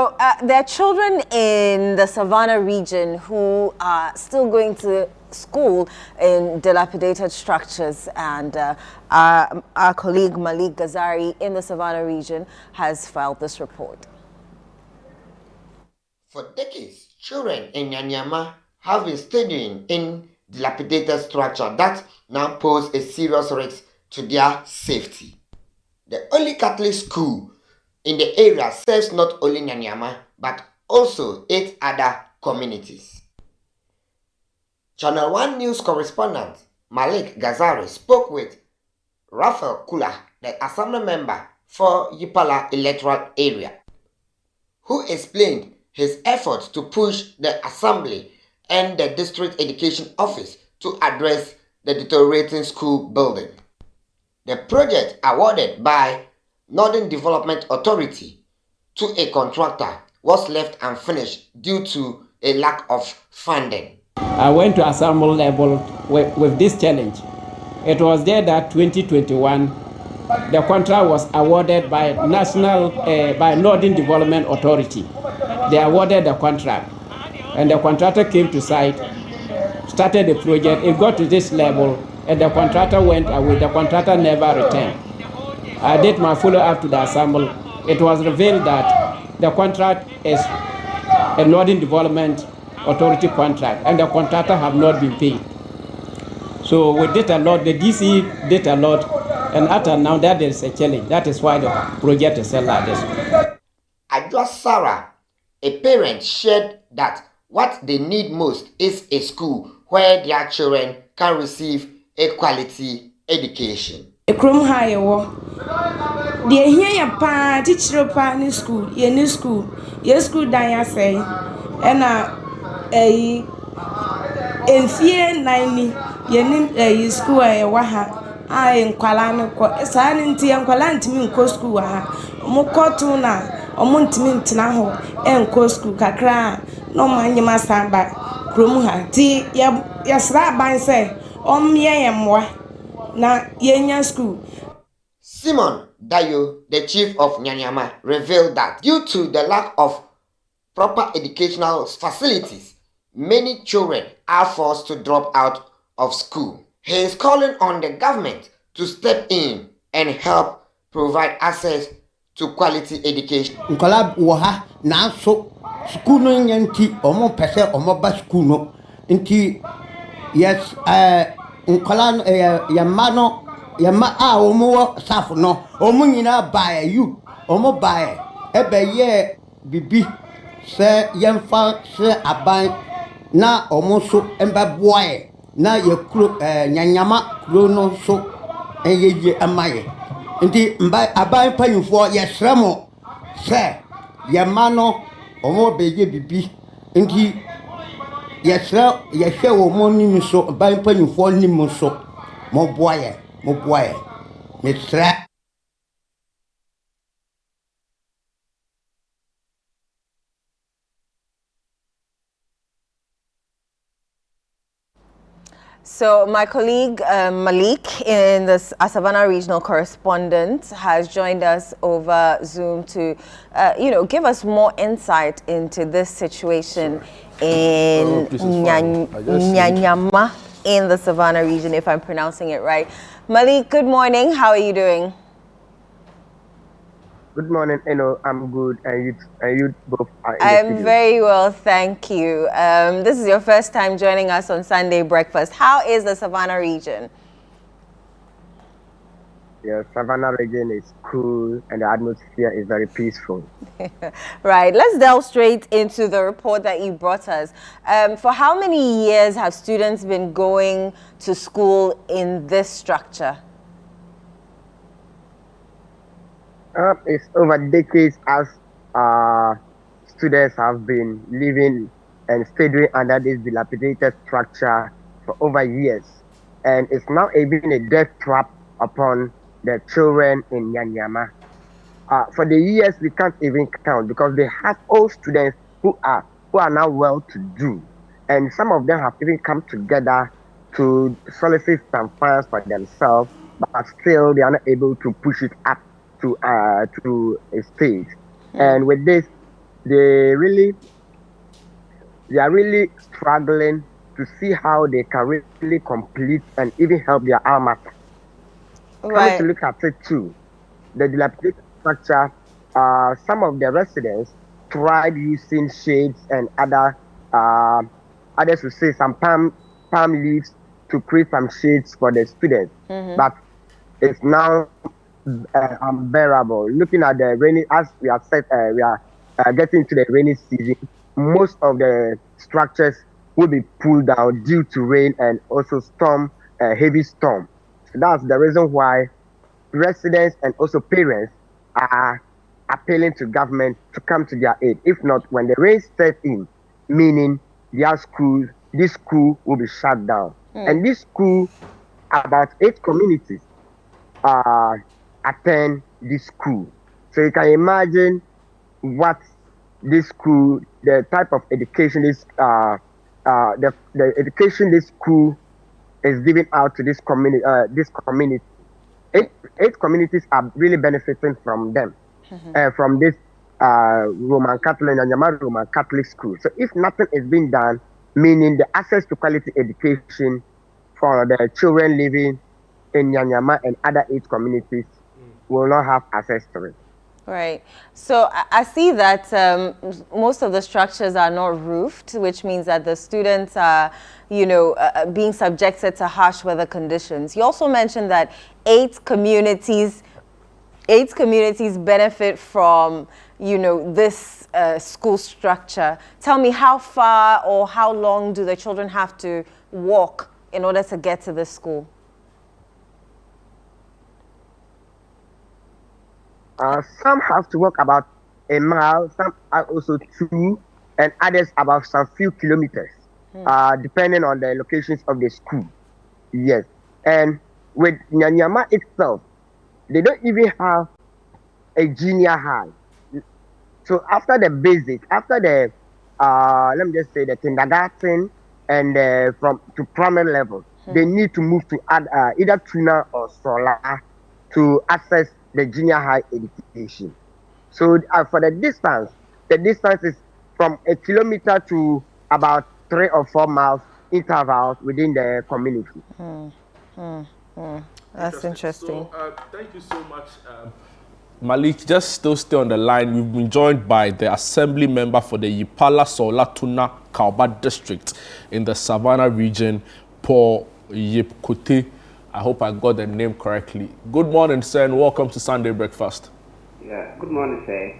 So there are children in the Savannah region who are still going to school in dilapidated structures, and our colleague Malik Ghazari in the Savannah region has filed this report. For decades, children in Nyanyama have been studying in dilapidated structure that now pose a serious risk to their safety. The only Catholic school in the area serves not only Nyanyama but also 8 other communities. Channel One news correspondent Malik Ghazari spoke with Raphael Kula, the assembly member for Yipala electoral area, who explained his efforts to push the assembly and the district education office to address the deteriorating school building. The project awarded by Northern Development Authority to a contractor was left unfinished due to a lack of funding. I went to assembly level with this challenge. It was there that 2021, the contract was awarded by by Northern Development Authority. They awarded the contract, and the contractor came to site, started the project. It got to this level, and the contractor went away. The contractor never returned. I did my follow-up to the assembly. It was revealed that the contract is a Northern Development Authority contract, and the contractor have not been paid. So we did a lot, the DC did a lot, and after now that there is a challenge. That is why the project is like this. Adwa Sarah, a parent, shared that what they need most is a school where their children can receive a quality education. Ekrom high wo de here ya pa teacher pa ni school ye school dan ya say na enfie 9 ye ni school e wa ha ai nkwala no ko sa ni nti nkwala ntimi nko school wa ha mo kotu na omo ntimi ntina ho enko school kakra no manyema samba krom ha ti ya sra ban say omye yemwa na yenya school. Simon Dayo, the chief of Nyanyama, revealed that due to the lack of proper educational facilities, many children are forced to drop out of school. He is calling on the government to step in and help provide access to quality education. Nkola woha na so school no nyanti omo pese omo ba school no nti yes nkola yama a omo safo no omo nyina bae you omo bae ebe ye bibi se yemfa se aban na omo so emba boae na ye kuro Nyanyama kuro no so enye amaye nti mba aban panyufo ye sremo se yama no omo beye bibi nti ye hwe wo mo ni so ban panyufo ni mo so mo boae me sra. So my colleague Malik, in the Savannah regional correspondent, has joined us over Zoom to, give us more insight into this situation in Nyanyama in the Savannah region, if I'm pronouncing it right. Malik, good morning. How are you doing? Good morning, I'm good, and you both are in I'm very well, thank you. This is your first time joining us on Sunday Breakfast. How is the Savannah region? Yeah, Savannah region is cool, and the atmosphere is very peaceful. Right, let's delve straight into the report that you brought us. For how many years have students been going to school in this structure? It's over decades as students have been living and studying under this dilapidated structure for over years. And it's now even a death trap upon the children in Nyanyama. For the years, we can't even count because they have all students who are now well-to-do. And some of them have even come together to solicit some funds for themselves, but still they are not able to push it up to a stage. And with this, they really they are really struggling to see how they can really complete and even help their alma mater. Coming to Right. look at it too, the dilapidated structure, some of the residents tried using shades and uh, others will say some palm leaves to create some shades for the students, but it's now unbearable. Looking at the rainy, as we are set, we are getting to the rainy season. Most of the structures will be pulled down due to rain and also storm, heavy storm. So that's the reason why residents and also parents are appealing to government to come to their aid. If not, when the rain sets in, meaning their school, this school will be shut down. And this school, about 8 communities uh, attend this school. So you can imagine what this school, the type of education the education this school is giving out to this community. This community, eight communities are really benefiting from them, from this Roman Catholic and Nyanyama Roman Catholic school. So if nothing is being done, meaning the access to quality education for the children living in Nyanyama and other 8 communities will not have access to it. Right. So I see that most of the structures are not roofed, which means that the students are, being subjected to harsh weather conditions. You also mentioned that 8 communities benefit from, this school structure. Tell me, how far or how long do the children have to walk in order to get to this school? Some have to walk about a mile, some are also 2, and others about some few kilometers, depending on the locations of the school. Yes. And with Nyanyama itself, they don't even have a junior high. So after the basic, after the, let me just say the kindergarten and from to primary level, they need to move to either Tuna or Sola to access the junior high education. So for the distance is from a kilometer to about 3 or 4 miles intervals within the community. That's interesting. So, thank you so much, Malik. Just still stay on the line. We've been joined by the assembly member for the Yipala Sola Tuna Kauba district in the Savannah region, Paul Yipkote. I hope I got the name correctly. Good morning, sir, and welcome to Sunday Breakfast. Yeah, good morning, sir.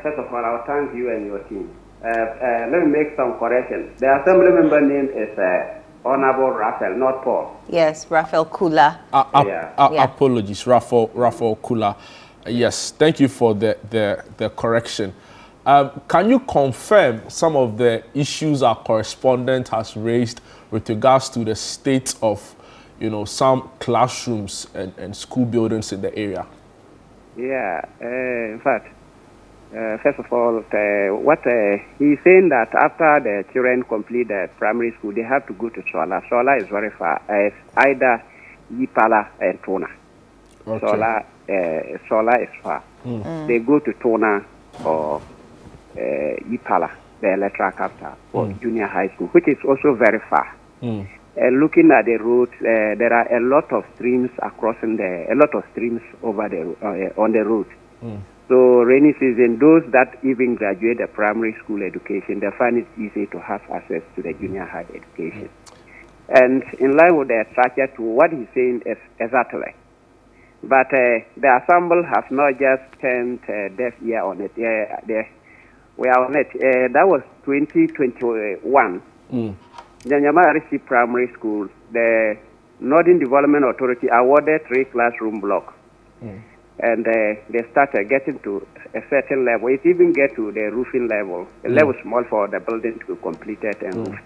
First of all, I'll thank you and your team. Let me make some corrections. The assembly member name is Honorable Raphael, not Paul. Yes, Raphael Kula. Apologies, Raphael Kula. Yes, thank you for the correction. Can you confirm some of the issues our correspondent has raised with regards to the state of some classrooms and school buildings in the area? Yeah, in fact, first of all, what he's saying that after the children complete the primary school, they have to go to Sola. Sola is very far. It's either Yipala and Tona. Okay. Sola is far. They go to Tona or Yipala, the electoral capital, or junior high school, which is also very far. Looking at the roads, there are a lot of streams over the on the road. So rainy season, those that even graduate the primary school education, they find it easy to have access to the junior high education. And in line with the structure to what he's saying is exactly. But the ensemble has not just turned deaf ear on it. We are on it. That was 2021. Nyanyama RC Primary School, the Northern Development Authority awarded 3 classroom blocks. And they started getting to a certain level. It even get to the roofing level. The level is small for the building to be completed and roofed.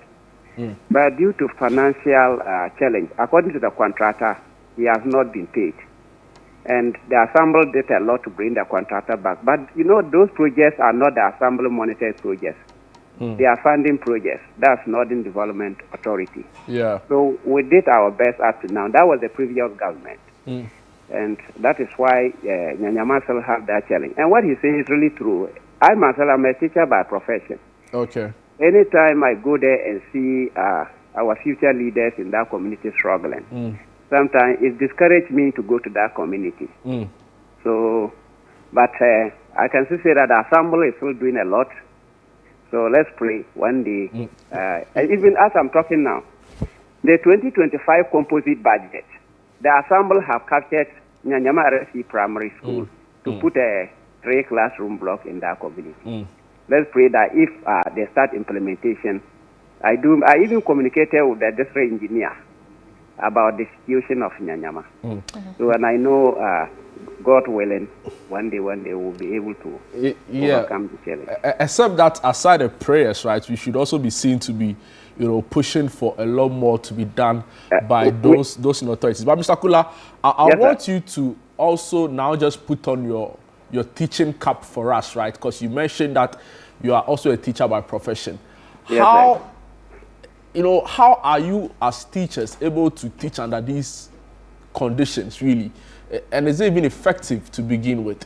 But due to financial challenge, according to the contractor, he has not been paid. And the ensemble did a lot to bring the contractor back. But those projects are not the ensemble monitored projects. They are funding projects. That's Northern Development Authority. Yeah. So we did our best up to now. That was the previous government. And that is why Nyanyama still have that challenge. And what he says is really true. I myself am a teacher by profession. Okay. Anytime I go there and see our future leaders in that community struggling, sometimes it discourages me to go to that community. So, but I can still say that the assembly is still doing a lot. So let's pray one day. Even as I'm talking now, the 2025 composite budget, the assembly have captured Nyanyama RSC Primary School to put a 3 classroom block in that community. Let's pray that if they start implementation, I even communicated with the district engineer about the situation of Nyanyama. So, and I know, God willing, one day we'll be able to overcome the challenge. Except that aside the prayers, right, we should also be seen to be, pushing for a lot more to be done by those in authorities. But Mr. Kula, I want you to also now just put on your teaching cap for us, right? Because you mentioned that you are also a teacher by profession. How are you as teachers able to teach under these conditions, really? And is it even effective to begin with?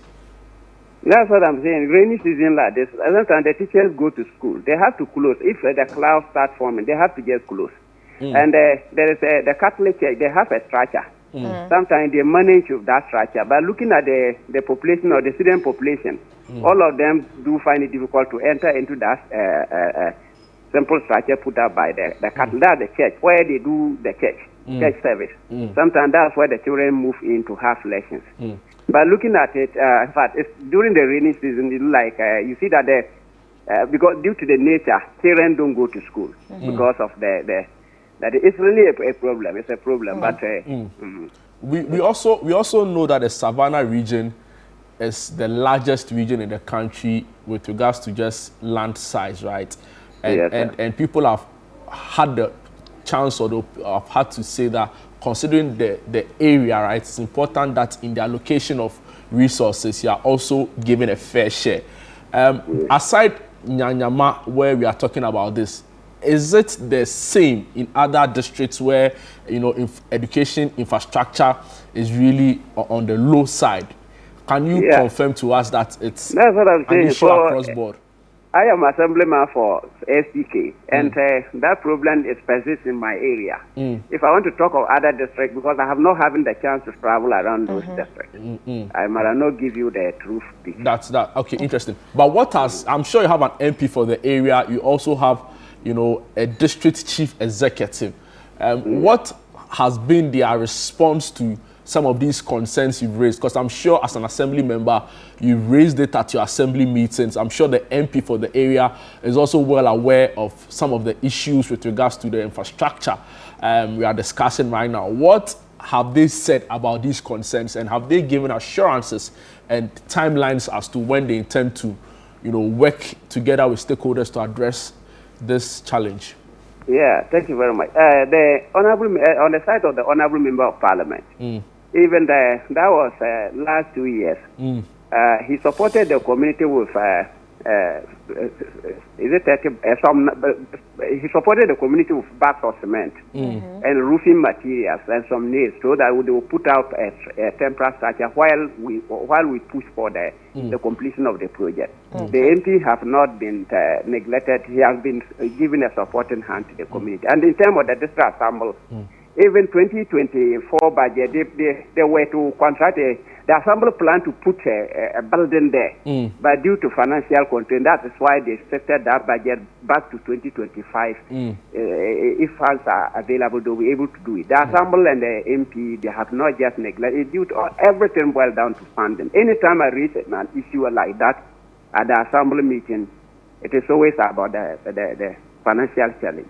That's what I'm saying. Rainy season like this, sometimes the teachers go to school. They have to close. If the clouds start forming, they have to just close. And there is the Catholic Church, they have a structure. Sometimes they manage with that structure. But looking at the population or the student population, all of them do find it difficult to enter into that simple structure put up by the Catholic, the church, where they do the church service. Sometimes that's where the children move in to have lessons. But looking at it, in fact, it's during the rainy season, it's like you see that because due to the nature, children don't go to school because of that it's really a problem. It's a problem. But we also know that the Savannah region is the largest region in the country with regards to just land size, right? And people have had the chance or have had to say that considering the area, right, it's important that in the allocation of resources, you are also given a fair share. Aside Nyanyama, where we are talking about this, is it the same in other districts where, if education infrastructure is really on the low side? Can you confirm to us that it's that's what I'm saying. An issue across board? I am assemblyman for SDK, and that problem is persists in my area. If I want to talk of other districts, because I have not having the chance to travel around those districts, I might not give you the truth. That's that. Okay, interesting. But I'm sure you have an MP for the area. You also have, a district chief executive. What has been their response to some of these concerns you've raised? Because I'm sure as an assembly member, you've raised it at your assembly meetings. I'm sure the MP for the area is also well aware of some of the issues with regards to the infrastructure we are discussing right now. What have they said about these concerns, and have they given assurances and timelines as to when they intend to, work together with stakeholders to address this challenge? Yeah, thank you very much. The honorable on the side of the honorable member of parliament, even that was last 2 years. He supported the community with he supported the community with bags of cement and roofing materials and some nails, so that they will put out a temporary structure while we push for the completion of the project. The MP have not been neglected. He has been given a supporting hand to the community. And in terms of the district assembly, even 2024 budget, they were to contract the assembly plan to put a building there, but due to financial constraint, that is why they shifted that budget back to 2025. If funds are available, they'll be able to do it. The assembly and the MP, they have not just neglected. Due to everything boiled down to funding. Anytime I raise an issue like that at the assembly meeting, it is always about the financial challenge.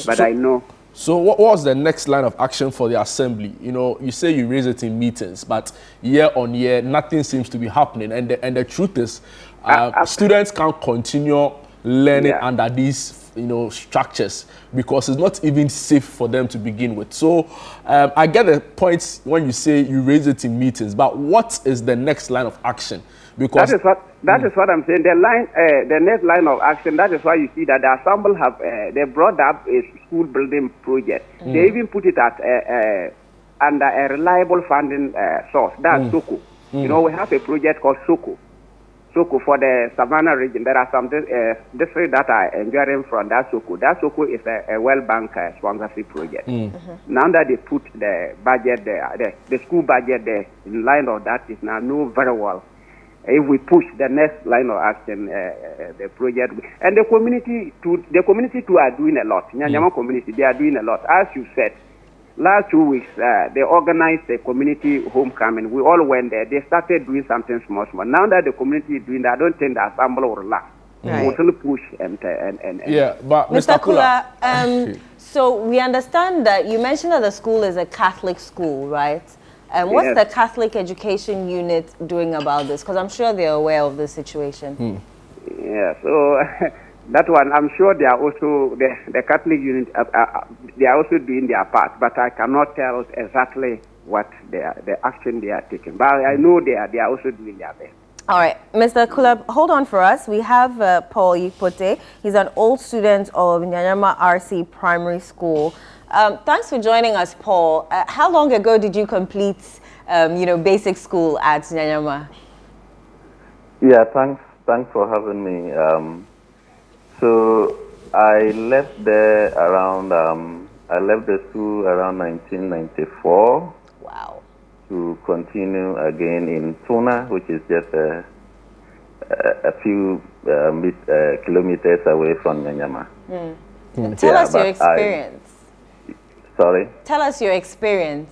But I know. So what was the next line of action for the assembly? You say you raise it in meetings, but year on year, nothing seems to be happening. And the truth is, students can't continue learning under these, structures, because it's not even safe for them to begin with. So I get the point when you say you raise it in meetings, but what is the next line of action? Because that is what I'm saying. The next line of action. That is why you see that the assembly have they brought up a school building project. They even put it at under a reliable funding source. That's SOCO. We have a project called SOCO. Soko for the Savannah region. There are some districts that are enduring from that Soko. That Soko is a World Bank sponsorship project. Now that they put the budget there, the school budget there, in line of that is now know very well. If we push the next line of action, the project, and the community too are doing a lot. Nyanyama community, they are doing a lot. As you said, last 2 weeks, they organized a community homecoming. We all went there. They started doing something small. Now that the community is doing that, I don't think the assembly will relax. Right. We'll still push and yeah, but Mr. Kula, so we understand that you mentioned that the school is a Catholic school, right? What's Yes. the Catholic Education Unit doing about this? Because I'm sure they're aware of the situation. Yeah, so that one, I'm sure they are also, the Catholic unit, they are also doing their part, but I cannot tell exactly what the action they are taking. But I know they are also doing their best. All right, Mr. Kula, hold on for us. We have Paul Yipote. He's an old student of Nyanyama RC Primary School. Thanks for joining us, Paul. How long ago did you complete, basic school at Nyanyama? Yeah, thanks for having me. So I left there around, I left the school around 1994. Wow. To continue again in Tuna, which is just a few kilometers away from Nyanyama. Tell us your experience. Sorry? Tell us your experience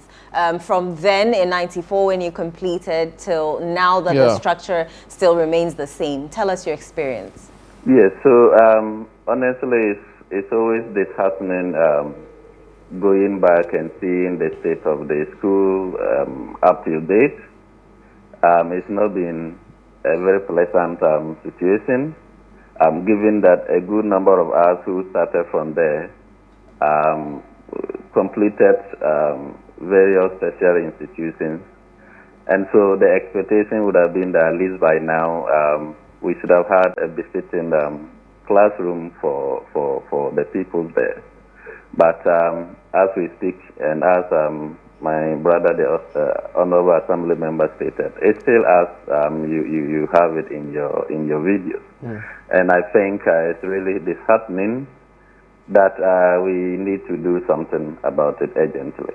from then in 94 when you completed till now that the structure still remains the same. Tell us your experience. Yes, so honestly, it's always disheartening going back and seeing the state of the school up to date. It's not been a very pleasant situation, given that a good number of us who started from there completed various tertiary institutions. And so the expectation would have been that at least by now we should have had a befitting classroom for the people there. But as we speak, and as my brother, the Honorable Assembly Member stated, it's still as you have it in your videos. And I think it's really disheartening that we need to do something about it urgently.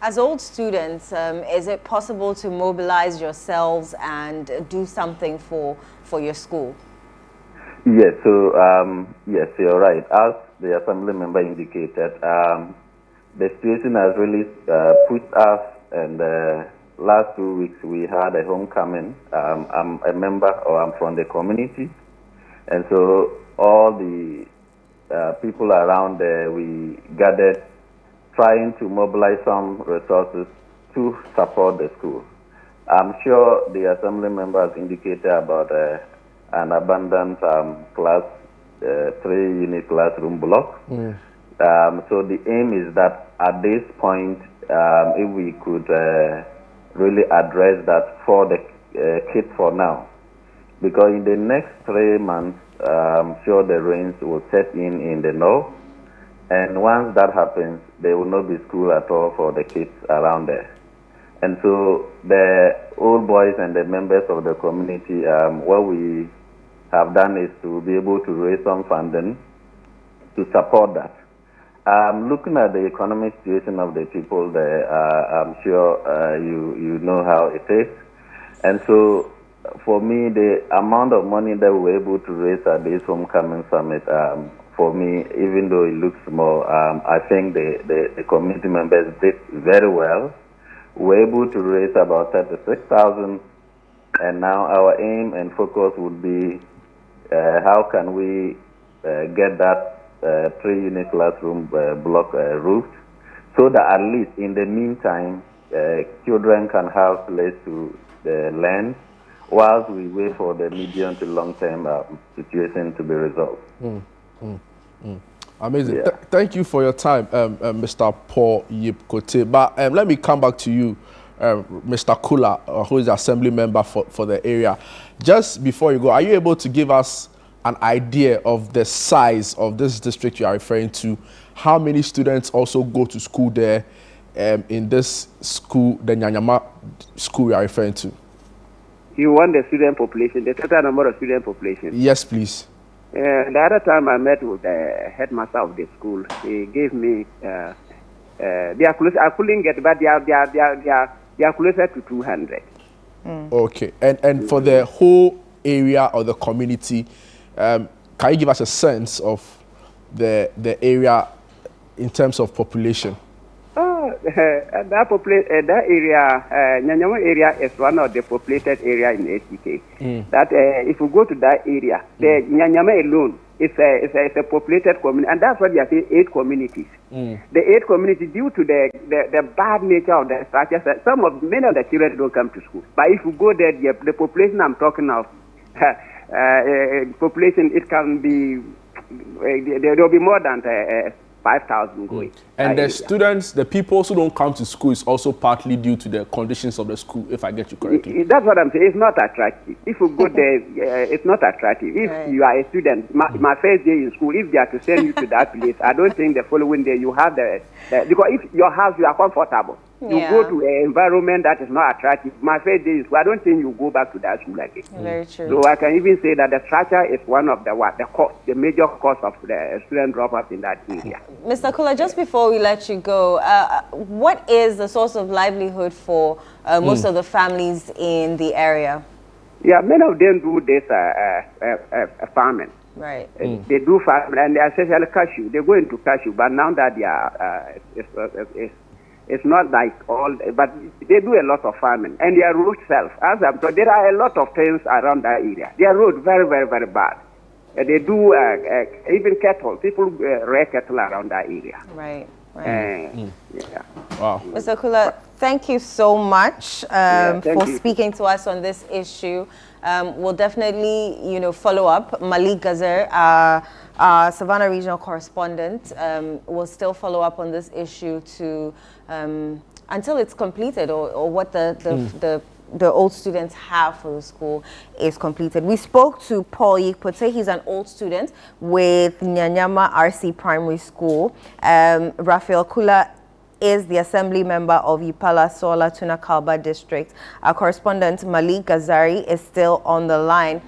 As old students, is it possible to mobilize yourselves and do something for your school? Yes, so yes, you're right. As the Assembly Member indicated, the situation has really pushed us, and last 2 weeks we had a homecoming. I'm a member, or I'm from the community, and so all the people around there, we gathered trying to mobilize some resources to support the school. I'm sure the Assembly Member has indicated about an abandoned class 3-unit classroom block. So the aim is that at this point, if we could really address that for the kids for now, because in the next 3 months, I'm sure the rains will set in the north, and once that happens, there will not be school at all for the kids around there. And so the old boys and the members of the community, what we have done is to be able to raise some funding to support that. Looking at the economic situation of the people there, I'm sure you know how it is. And so for me, the amount of money that we were able to raise at this homecoming summit, for me, even though it looks small, I think the community members did very well. We were able to raise about 36,000, and now our aim and focus would be how can we get that 3-unit classroom block roofed, so that at least in the meantime, children can have place to learn, whilst we wait for the medium to long-term situation to be resolved. Amazing. Yeah. Thank you for your time, Mr. Paul Yipkote. But let me come back to you, Mr. Kula, who is the Assembly Member for the area. Just before you go, are you able to give us an idea of the size of this district you are referring to? How many students also go to school there in this school, the Nyanyama school you are referring to? You want the student population, the total number of student population? Yes, please. The other time I met with the headmaster of the school, he gave me they are close. I couldn't get, but they are closer to 200. Okay, and for the whole area or the community, can you give us a sense of the area in terms of population? That area, Nyanyama area is one of the populated area in ACK. That if you go to that area, the Nyanyama alone is a populated community, and that's what they are saying, 8 communities. The 8 communities, due to the bad nature of the structures, many of the children don't come to school. But if you go there, the population I'm talking of, population, it can be there will be more than 5,000 going. And the students, the people who don't come to school is also partly due to the conditions of the school, if I get you correctly. That's what I'm saying. It's not attractive. If you go there, it's not attractive. If you are a student, my first day in school, if they are to send you to that place, I don't think the following day you have because if your house, you are comfortable. You go to an environment that is not attractive. My first day in school, I don't think you go back to that school again. Very true. So I can even say that the structure is one of the major cause of the student drop-off in that area. Mr. Kula, just before we let you go, what is the source of livelihood for most of the families in the area? Yeah, many of them do this farming. Right. They do farming, and they are especially cashew. They go into cashew, but now that they are, it's not like all, but they do a lot of farming. And their road self, as I'm told, there are a lot of things around that area. Their road very, very, very bad. They do even cattle. People rear cattle around that area. Right. Yeah. Wow. Mr. Kula, thank you so much for speaking to us on this issue. We'll definitely, follow up. Malik Gazer, our Savannah regional correspondent, will still follow up on this issue to until it's completed or what the old students have for the school is completed. We spoke to Paul Yikpote. He's an old student with Nyanyama RC Primary School. Raphael Kula is the assembly member of Yipala Sola Tuna Kalba district. Our correspondent Malik Gazari is still on the line.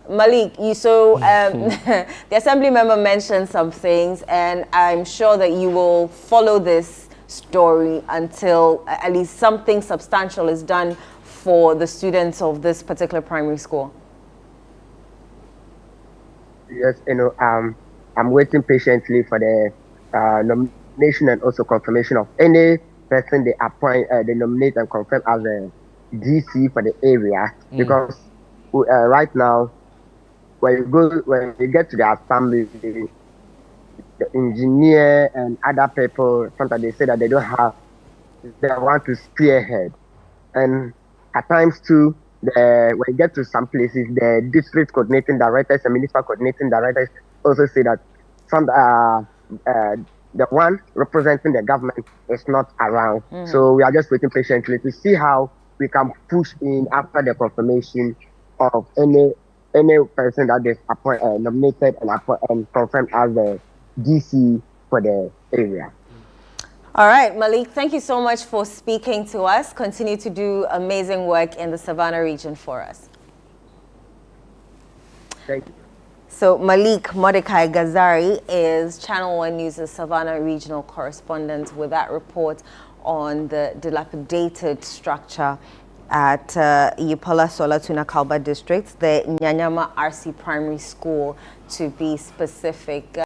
Malik, the assembly member mentioned some things, and I'm sure that you will follow this story until at least something substantial is done for the students of this particular primary school. Yes, I'm waiting patiently for the nomination and also confirmation of any person they appoint, they nominate and confirm as a DC for the area. Because right now, when you get to the assembly, the engineer and other people, sometimes they say that they want to spearhead. And at times too, when you get to some places, the district coordinating directors and municipal coordinating directors also say that the one representing the government is not around. So we are just waiting patiently to see how we can push in after the confirmation of any person that is nominated and confirmed as the DC for the area. All right, Malik, thank you so much for speaking to us. Continue to do amazing work in the Savannah region for us. Thank you. So Malik Mordecai Gazari is Channel One News' Savannah regional correspondent with that report on the dilapidated structure at Yipala Sola Tuna Kalba district, the Nyanyama RC Primary School to be specific.